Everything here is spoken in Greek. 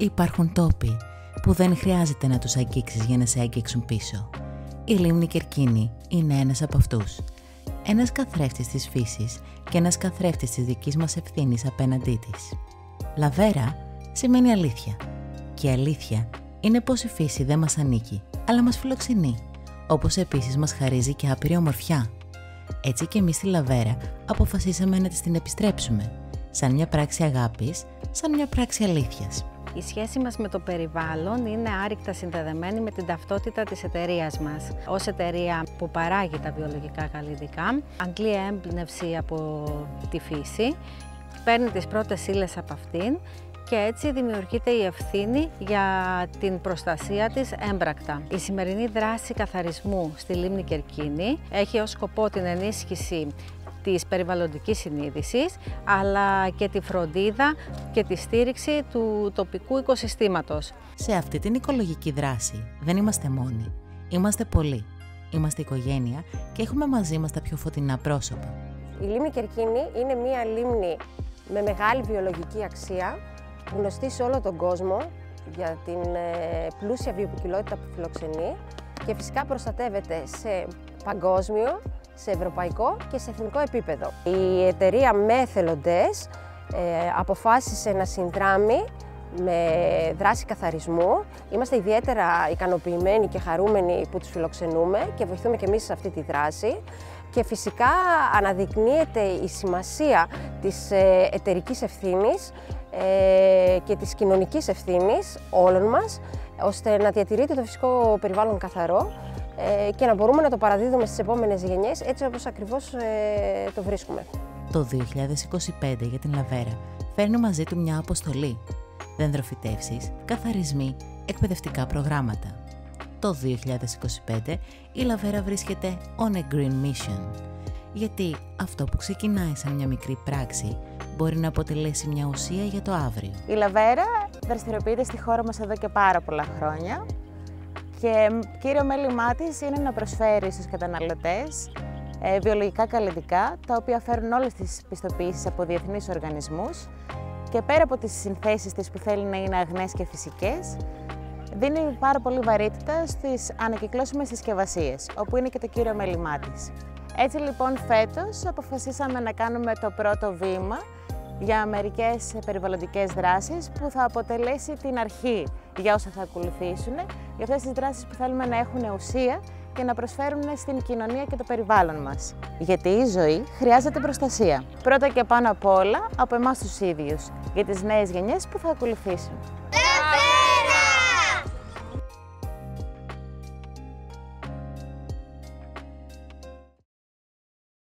Υπάρχουν τόποι που δεν χρειάζεται να τους αγγίξεις για να σε αγγίξουν πίσω. Η λίμνη Κερκίνη είναι ένας από αυτούς. Ένας καθρέφτης της φύσης και ένας καθρέφτης της δικής μας ευθύνης απέναντί της. Λαβέρα σημαίνει αλήθεια. Και η αλήθεια είναι πως η φύση δεν μας ανήκει, αλλά μας φιλοξενεί, όπως επίσης μας χαρίζει και άπειρη ομορφιά. Έτσι και εμείς στη Λαβέρα αποφασίσαμε να της την επιστρέψουμε, σαν μια πράξη αγάπης, σαν μια πράξη αλήθειας. Η σχέση μας με το περιβάλλον είναι άρρηκτα συνδεδεμένη με την ταυτότητα της εταιρείας μας. Ως εταιρεία που παράγει τα βιολογικά καλλιτικά, αντλεί έμπνευση από τη φύση, παίρνει τις πρώτες ύλες από αυτήν και έτσι δημιουργείται η ευθύνη για την προστασία της έμπρακτα. Η σημερινή δράση καθαρισμού στη λίμνη Κερκίνη έχει ως σκοπό την ενίσχυση της περιβαλλοντικής συνείδησης, αλλά και τη φροντίδα και τη στήριξη του τοπικού οικοσυστήματος. Σε αυτή την οικολογική δράση δεν είμαστε μόνοι. Είμαστε πολλοί. Είμαστε οικογένεια και έχουμε μαζί μας τα πιο φωτεινά πρόσωπα. Η λίμνη Κερκίνη είναι μία λίμνη με μεγάλη βιολογική αξία, γνωστή σε όλο τον κόσμο για την πλούσια βιοποικιλότητα που φιλοξενεί και φυσικά προστατεύεται σε παγκόσμιο, σε ευρωπαϊκό και σε εθνικό επίπεδο. Η εταιρεία με εθελοντές αποφάσισε να συνδράμει με δράση καθαρισμού. Είμαστε ιδιαίτερα ικανοποιημένοι και χαρούμενοι που τους φιλοξενούμε και βοηθούμε και εμείς σε αυτή τη δράση. Και φυσικά αναδεικνύεται η σημασία της εταιρικής ευθύνης και της κοινωνικής ευθύνης όλων μας, ώστε να διατηρείται το φυσικό περιβάλλον καθαρό και να μπορούμε να το παραδίδουμε στις επόμενες γενιές έτσι όπως ακριβώς το βρίσκουμε. Το 2025 για την Λαβέρα φέρνει μαζί του μια αποστολή. Δενδροφυτεύσεις, καθαρισμοί, εκπαιδευτικά προγράμματα. Το 2025 η Λαβέρα βρίσκεται on a green mission. Γιατί αυτό που ξεκινάει σαν μια μικρή πράξη μπορεί να αποτελέσει μια ουσία για το αύριο. Η Λαβέρα δραστηριοποιείται στη χώρα μας εδώ και πάρα πολλά χρόνια και κύριο μέλημά της είναι να προσφέρει στους καταναλωτές βιολογικά καλλιτικά, τα οποία φέρουν όλες τις πιστοποιήσεις από διεθνείς οργανισμούς και πέρα από τις συνθέσεις της που θέλει να είναι αγνές και φυσικές, δίνει πάρα πολύ βαρύτητα στις ανακυκλώσιμες συσκευασίες, όπου είναι και το κύριο μέλημά της. Έτσι λοιπόν φέτος αποφασίσαμε να κάνουμε το πρώτο βήμα για μερικές περιβαλλοντικές δράσεις που θα αποτελέσει την αρχή για όσα θα ακολουθήσουν, για αυτές τις δράσεις που θέλουμε να έχουν ουσία και να προσφέρουν στην κοινωνία και το περιβάλλον μας. Γιατί η ζωή χρειάζεται προστασία. Πρώτα και πάνω απ' όλα από εμάς τους ίδιους, για τις νέες γενιές που θα ακολουθήσουν.